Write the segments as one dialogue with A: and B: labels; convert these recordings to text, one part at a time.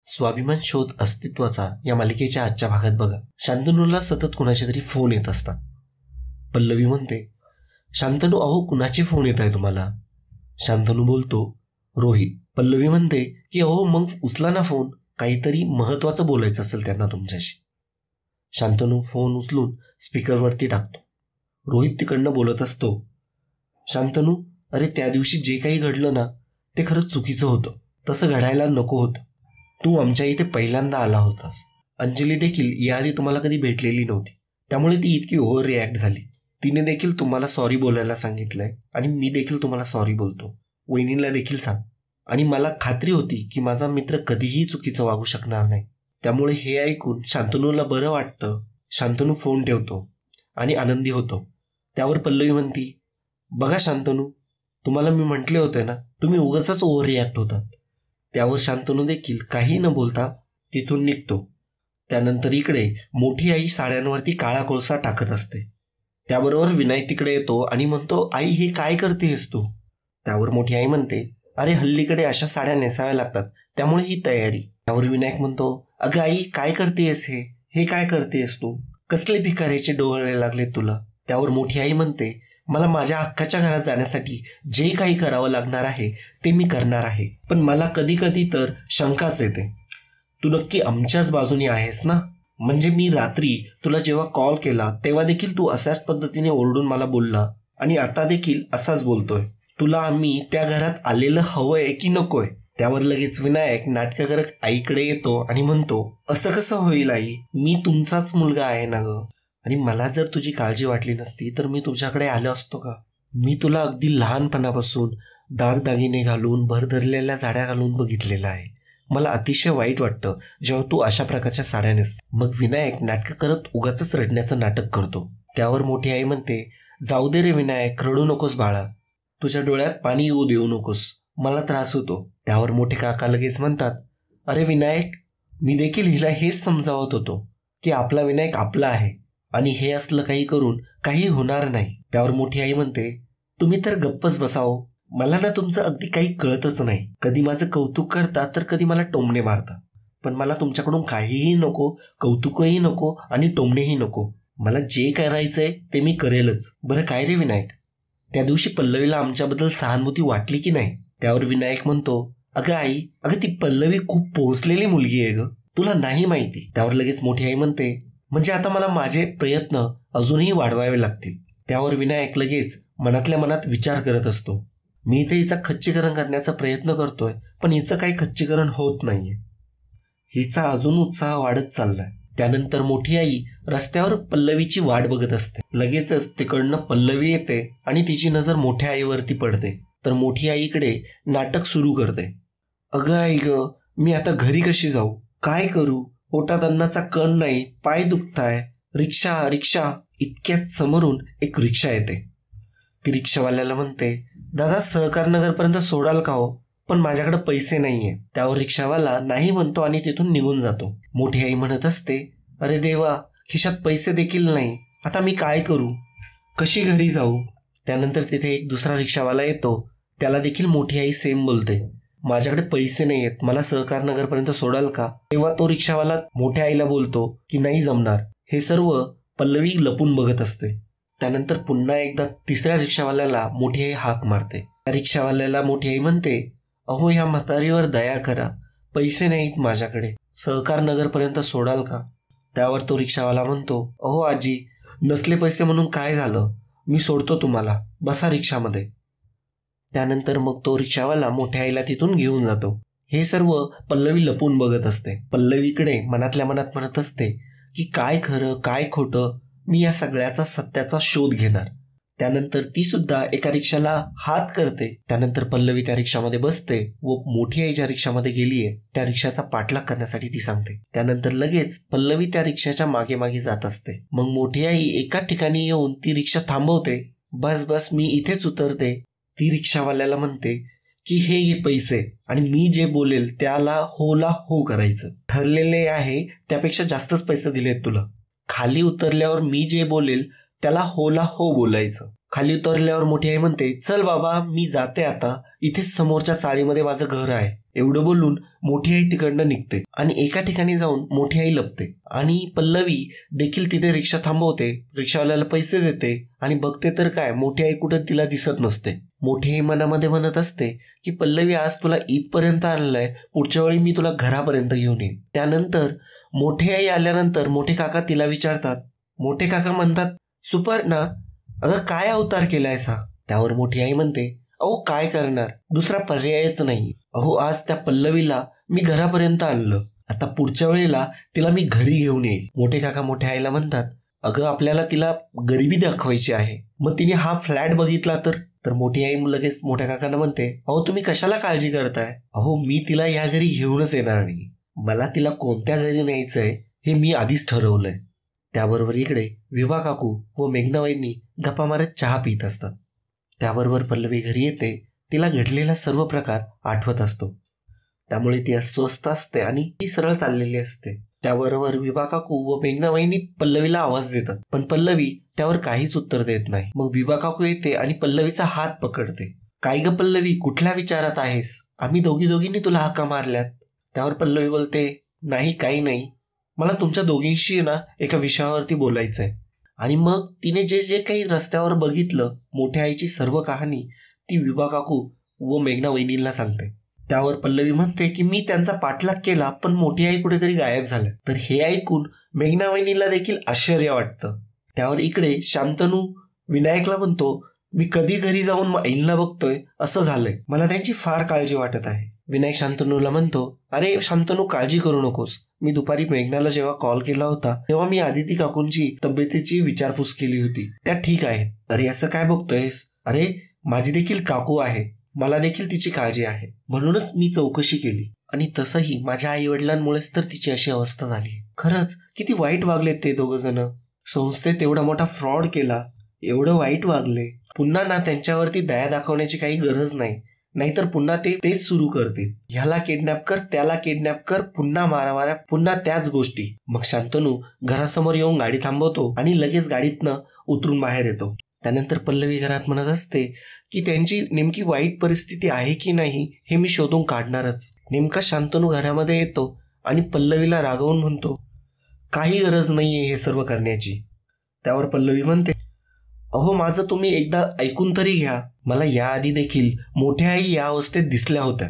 A: स्वाभिमान शोध अस्तित्वाचा या मालिकेच्या आजच्या भागात बघा. शांतनूला सतत कुणाचे तरी फोन येत असतात. पल्लवी म्हणते, शांतनू अहो कुणाचे फोन येत आहे तुम्हाला? शांतनू बोलतो, रोहित. पल्लवी म्हणते की अहो मग उचला ना फोन, काहीतरी महत्वाचं बोलायचं असेल त्यांना तुमच्याशी. शांतनू फोन उचलून स्पीकरवरती टाकतो. रोहित तिकडनं बोलत असतो, शांतनू अरे त्या दिवशी जे काही घडलं ना ते खरंच चुकीचं होतं. तसं घडायला नको होतं. तू आमच्या इथे पहिल्यांदा आला होतास. अंजली देखील याआधी तुम्हाला कधी भेटलेली नव्हती, त्यामुळे ती इतकी ओव्हर रिॲक्ट झाली. तिने देखील तुम्हाला सॉरी बोलायला सांगितलंय आणि मी देखील तुम्हाला सॉरी बोलतो. वहिनीला देखील सांग. आणि मला खात्री होती की माझा मित्र कधीही चुकीचं वागू शकणार नाही. त्यामुळे हे ऐकून शांतनूला बरं वाटतं. शांतनू फोन ठेवतो आणि आनंदी होतो. त्यावर पल्लवी म्हणती, बघा शांतनू, तुम्हाला मी म्हटले होते ना तुम्ही उगाचच ओव्हर रिॲक्ट होतात. त्यावर शांतनू देखील काही न बोलता तिथून निघतो. त्यानंतर इकडे मोठी आई साड्यांवरती काळा कोळसा टाकत असते. त्याबरोबर विनायक तिकडे येतो आणि म्हणतो, आई हे काय करतेस तू? त्यावर मोठी आई म्हणते, अरे हल्लीकडे अशा साड्या नेसाव्या लागतात त्यामुळे ही तयारी. त्यावर विनायक म्हणतो, अगं आई काय करतेस हे काय करतेस तू? कसले भिकाऱ्याचे डोळे लागले तुला? त्यावर मोठी आई म्हणते, मला माझ्या हक्काच्या घरात जाण्यासाठी जे काही करावं लागणार आहे ते मी करणार आहे. पण मला कधी कधी तर शंकाच येते, तू नक्की आमच्याच बाजूने आहेस ना? म्हणजे मी रात्री तुला जेव्हा कॉल केला तेव्हा देखील तू अशाच पद्धतीने ओरडून मला बोलला आणि आता देखील असाच बोलतोय. तुला आम्ही त्या घरात आलेलं हवंय की नकोय? त्यावर लगेच विनायक नाटक करत आईकडे येतो आणि म्हणतो, असं कसं होईल आई? मी तुमचाच मुलगा आहे ना ग. आणि मला जर तुझी काळजी वाटली नसती तर मी तुझ्याकडे आलो असतो का? मी तुला अगदी लहानपणापासून दागदागिने घालून भरधरलेल्या साड्या घालून बघितलेलं आहे. मला अतिशय वाईट वाटतं जेव्हा तू अशा प्रकारच्या साड्या नेसते. मग विनायक नाटक करत उगाचच रडण्याचं नाटक करतो. त्यावर मोठी आई म्हणते, जाऊ दे रे विनायक, रडू नकोस बाळा. तुझ्या डोळ्यात पाणी येऊ देऊ नकोस, मला त्रास होतो. त्यावर मोठे काका लगेच म्हणतात, अरे विनायक, मी देखील हिला हेच समजावत होतो की आपला विनायक आपला आहे आणि हे असलं काही करून काही होणार नाही. त्यावर मोठी आई म्हणते, तुम्ही तर गप्पच बसावं. मला ना तुमचं अगदी काही कळतच नाही. कधी माझं कौतुक करता तर कधी मला टोमणे मारता. पण मला तुमच्याकडून काहीही नको, कौतुकही नको आणि टोमणेही नको. मला जे करायचंय ते मी करेलच. बरं काय रे विनायक, त्या दिवशी पल्लवीला आमच्याबद्दल सहानुभूती वाटली की नाही? त्यावर विनायक म्हणतो, अगं आई, अगं ती पल्लवी खूप पोहोचलेली मुलगी आहे ग, तुला नाही माहिती. त्यावर लगेच मोठी आई म्हणते, म्हणजे आता मला माझे प्रयत्न अजूनही वाढवावे लागतील. त्यावर विनायक लगेच मनातल्या मनात विचार करत असतो, मी इथे हिचा खच्चीकरण करण्याचा प्रयत्न करतोय पण हिचं काही खच्चीकरण होत नाहीये. हिचा अजून उत्साह वाढत चाललाय. त्यानंतर मोठी आई रस्त्यावर पल्लवीची वाट बघत असते. लगेचच तिकडनं पल्लवी येते आणि तिची नजर मोठ्या आईवरती पडते. तर मोठी आईकडे नाटक सुरू करते, अगं आई ग, मी आता घरी कशी जाऊ? काय करू? पोटात अन्नाचा कण नाही, पाय दुखताय. रिक्षा रिक्षा. इतक्यात समोरून एक रिक्षा येते. ती रिक्षावाल्याला म्हणते, दादा सहकार नगरपर्यंत सोडाल का हो? पण माझ्याकडे पैसे नाहीये. त्यावर रिक्षावाला नाही म्हणतो आणि तिथून निघून जातो. मोठी आई म्हणत असते, अरे देवा, खिशात पैसे देखील नाही. आता मी काय करू? कशी घरी जाऊ? त्यानंतर तिथे एक दुसरा रिक्षावाला येतो. त्याला देखील मोठी आई सेम बोलते, माझ्याकडे पैसे नाही आहेत, मला सहकार नगरपर्यंत सोडाल का? तेव्हा तो रिक्षावाला मोठ्या आईला बोलतो की नाही जमणार. हे सर्व पल्लवी लपून बघत असते. त्यानंतर पुन्हा एकदा तिसऱ्या रिक्षावाल्याला मोठी आई हाक मारते. त्या रिक्षावाल्याला मोठी आई म्हणते, अहो या म्हातारीवर दया करा, पैसे नाहीत माझ्याकडे, सहकार नगरपर्यंत सोडाल का? त्यावर तो रिक्षावाला म्हणतो, अहो आजी, नसले पैसे म्हणून काय झालं, मी सोडतो तुम्हाला, बसा रिक्षामध्ये. त्यानंतर मग तो रिक्षावाला मोठ्या आईला तिथून घेऊन जातो. हे सर्व पल्लवी लपून बघत असते. पल्लवीकडे मनातल्या मनात म्हणत असते की काय खरं काय खोटं, मी या सगळ्याचा सत्याचा शोध घेणार. त्यानंतर ती सुद्धा एका रिक्षाला हात करते. त्यानंतर पल्लवी त्या रिक्षामध्ये बसते व मोठी आई ज्या रिक्षामध्ये गेलीये त्या रिक्षाचा पाठलाग करण्यासाठी ती सांगते. त्यानंतर लगेच पल्लवी त्या रिक्षाच्या मागे मागे जात असते. मग मोठी आई एका ठिकाणी येऊन ती रिक्षा थांबवते. बस बस, मी इथेच उतरते. ती रिक्षावाल्याला म्हणते की हे घे पैसे आणि मी जे बोलेल त्याला होला हो करायचं. ठरलेले आहे त्यापेक्षा जास्तच पैसे दिलेत तुला. खाली उतरल्यावर मी जे बोलेल त्याला होला हो बोलायचं. खाली उतरल्यावर मोठी आई म्हणते, चल बाबा मी जाते आता, इथेच समोरच्या चाळीमध्ये माझं घर आहे, एवढं बोलून मोठी आई तिकडनं निघते आणि एका ठिकाणी जाऊन मोठी आई लपते आणि पल्लवी देखील तिथे रिक्षा थांबवते, रिक्षावाल्याला पैसे देते आणि बघते तर काय मोठी आई कुठं तिला दिसत नसते. मोठी आई मनामध्ये म्हणत असते की पल्लवी आज तुला इथपर्यंत आणलंय, पुढच्या वेळी मी तुला घरापर्यंत घेऊन येईन. त्यानंतर मोठी आई आल्यानंतर मोठे काका तिला विचारतात. मोठे काका म्हणतात, सुपर्णा अगं काय अवतार केलाय सा? त्यावर मोठी आई म्हणते, अहो काय करणार, दुसरा पर्यायच नाही. अहो आज त्या पल्लवीला मी घरापर्यंत आणलं, आता पुढच्या वेळेला तिला मी घरी घेऊन येईल. मोठे काका मोठ्या आईला म्हणतात, अगं आपल्याला तिला गरिबी दाखवायची आहे, मग तिने हा फ्लॅट बघितला तर मोठी आई लगेच मोठ्या काकांना म्हणते, अहो तुम्ही कशाला काळजी करताय, अहो मी तिला या घरी घेऊनच येणार नाही, मला तिला कोणत्या घरी न्यायचंय हे मी आधीच ठरवलंय. त्याबरोबर इकडे विभा काकू व मेघनाबाईंनी गप्पा मारत चहा पित असतात. त्याबरोबर पल्लवी घरी येते. तिला घडलेला सर्व प्रकार आठवत असतो, त्यामुळे ती अस्वस्थ असते आणि ती सरळ चाललेली असते. त्याबरोबर विभा काकू व मेघनाबाईंनी पल्लवीला आवाज देतात, पण पल्लवी त्यावर काहीच उत्तर देत नाही. मग विभा काकू येते आणि पल्लवीचा हात पकडते. काय ग पल्लवी, कुठल्या विचारात आहेस? आम्ही दोघींनी तुला हाका मारल्यात. त्यावर पल्लवी बोलते, नाही काही नाही, मला तुमच्या दोघींशी ना एका विषयावरती बोलायचंय. आणि मग तिने जे जे काही रस्त्यावर बघितलं मोठ्या आईची सर्व कहाणी ती विभा काकू व मेघना वहिनींना सांगते. त्यावर पल्लवी म्हणते की मी त्यांचा पाठलाग केला पण मोठी आई कुठेतरी गायब झाल्या. तर हे ऐकून मेघना वहिनीला देखील आश्चर्य वाटतं. त्यावर इकडे शांतनू विनायकला म्हणतो, मी कधी घरी जाऊन आईला बघतोय असं झालंय, मला त्यांची फार काळजी वाटत आहे. विनायक शांतनूला म्हणतो, अरे शांतनू काळजी करू नकोस, मी दुपारी मेघनाला जेव्हा कॉल केला होता तेव्हा मी आदिती काकूंची तब्येतीची विचारपूस केली होती, त्या ठीक आहेत. अरे असं काय बघतोयस, अरे माझी देखील काकू आहे, मला देखील तिची काळजी आहे, म्हणूनच मी चौकशी केली. आणि तसंही माझ्या आई वडिलांमुळेच तर तिची अशी अवस्था झाली. खरंच किती वाईट वागलेत ते दोघ जण, संस्थेत एवढा मोठा फ्रॉड केला, एवढं वाईट वागले. पुन्हा ना त्यांच्यावरती दया दाखवण्याची काही गरज नाही, नाहीतर पुन्हा तेच सुरू करतील. ह्याला किडनॅप कर, त्याला किडनॅप कर, पुन्हा मारामाऱ्या, पुन्हा त्याच गोष्टी. मग शांतनू घरासमोर येऊन गाडी थांबवतो आणि लगेच गाडीतनं उतरून बाहेर येतो. त्यानंतर पल्लवी घरात म्हणत असते की त्यांची नेमकी वाईट परिस्थिती आहे की नाही हे मी शोधून काढणारच. नेमका शांतनू घरामध्ये येतो आणि पल्लवीला रागवून म्हणतो, काही गरज नाहीये हे सर्व करण्याची. त्यावर पल्लवी म्हणते, अहो माझं तुम्ही एकदा ऐकून तरी घ्या, मला याआधी देखील मोठ्या आई या अवस्थेत दिसल्या होत्या.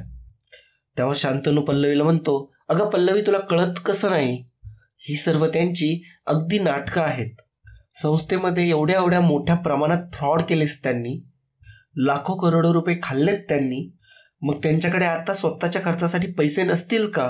A: त्यावर शांतनू पल्लवीला म्हणतो, अगं पल्लवी तुला कळत कसं नाही, ही सर्व त्यांची अगदी नाटकं आहेत. संस्थेमध्ये एवढ्या मोठ्या प्रमाणात फ्रॉड केलेस त्यांनी, लाखो करोडो रुपये खाल्लेत त्यांनी, मग त्यांच्याकडे आता स्वतःच्या खर्चासाठी पैसे नसतील का?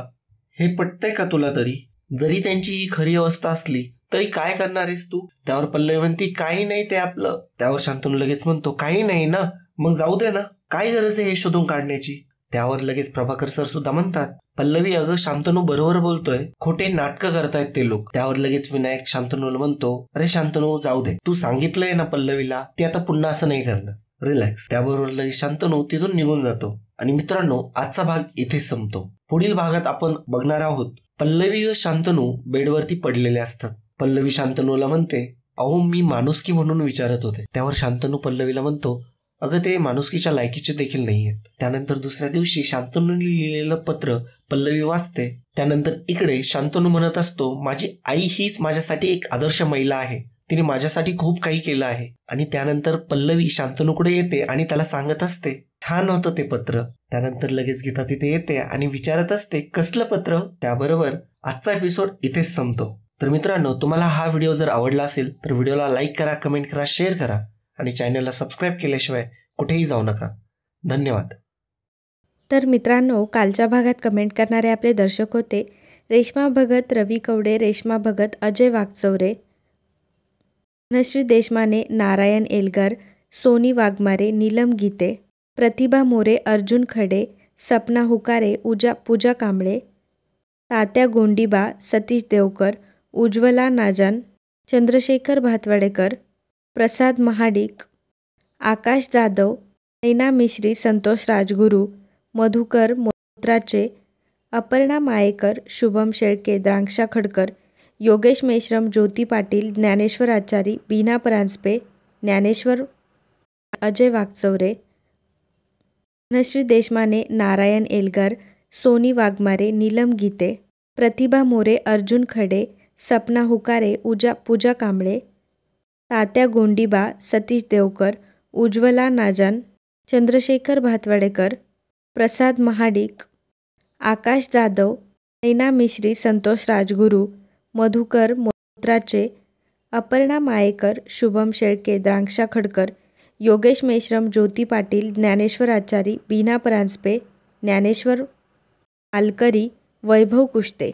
A: हे पटतंय का तुला? तरी जरी त्यांची ही खरी अवस्था असली तरी काय करणार आहेस तू? त्यावर पल्लवी म्हणती, काही नाही ते आपलं. त्यावर शांतनू लगेच म्हणतो, काही नाही ना, मग जाऊ दे ना, काय गरज आहे हे शोधून काढण्याची. त्यावर लगेच प्रभाकर सर सुद्धा म्हणतात, पल्लवी अगं शांतनू बरोबर बोलतोय, खोटे नाटकं करतायत ते लोक. त्यावर लगेच विनायक शांतनूला म्हणतो, अरे शांतनू जाऊ दे, तू सांगितलंय ना पल्लवीला, ती आता पुन्हा असं नाही करणार, रिलॅक्स. त्याबरोबर लगेच शांतनू तिथून निघून जातो. आणि मित्रांनो, आजचा भाग इथेच संपतो. पुढील भागात आपण बघणार आहोत पल्लवी व शांतनू बेडवरती पडलेले असतात. पल्लवी शांतनूला म्हणते, अहो मी माणुसकी म्हणून विचारत होते. त्यावर शांतनू पल्लवीला म्हणतो, अगं ते माणुसकीच्या लायकीचे देखील नाहीयेत. त्यानंतर दुसऱ्या दिवशी शांतनूने लिहिलेलं पत्र पल्लवी वाचते. त्यानंतर इकडे शांतनू म्हणत असतो, माझी आई हीच माझ्यासाठी एक आदर्श महिला आहे, तिने माझ्यासाठी खूप काही केलं आहे. आणि त्यानंतर पल्लवी शांतनूकडे येते आणि त्याला सांगत असते, छान होतं ते पत्र. त्यानंतर लगेच गीता तिथे येते आणि विचारत असते, कसलं पत्र? त्याबरोबर आजचा एपिसोड इथेच संपतो. तर मित्रांनो, तुम्हाला हा व्हिडिओ जर आवडला असेल तर व्हिडिओला लाईक करा, कमेंट करा, शेअर करा आणि चॅनलला सबस्क्राईब केल्याशिवाय कुठेही जाऊ नका. धन्यवाद.
B: तर मित्रांनो, कालच्या भागात कमेंट करणारे आपले दर्शक होते रेश्मा भगत, रवी कवडे, रेश्मा भगत, अजय वागचौरे, धनश्री देशमाने, नारायण एलगर, सोनी वाघमारे, नीलम गीते, प्रतिभा मोरे, अर्जुन खडे, सपना हुकारे, पूजा कांबळे, तात्या गोंडीबा, सतीश देवकर, उज्ज्वला नाजन, चंद्रशेखर भातवाडेकर, प्रसाद महाडिक, आकाश जाधव, नैना मिश्री, संतोष राजगुरू, मधुकर मोत्राचे, अपर्णा मायेकर, शुभम शेळके, द्रांक्षा खडकर, योगेश मेश्रम, ज्योती पाटील, ज्ञानेश्वर आचारी, बीना परांजपे, ज्ञानेश्वर, अजय वागचौरे, धनश्री देशमाने, नारायण एलगर, सोनी वाघमारे, नीलम गीते, प्रतिभा मोरे, अर्जुन खडे, सपना हुकारे, पूजा कांबळे, तात्या गोंडीबा, सतीश देवकर, उज्ज्वला नाजन, चंद्रशेखर भातवाडेकर, प्रसाद महाडिक, आकाश जाधव, नैना मिश्री, संतोष राजगुरू, मधुकर मोत्राचे, अपर्णा मायेकर, शुभम शेळके, द्रांक्षा खडकर, योगेश मेश्रम, ज्योती पाटील, ज्ञानेश्वर आचारी, बीना परांजपे, ज्ञानेश्वर आलकरी, वैभव कुष्टे.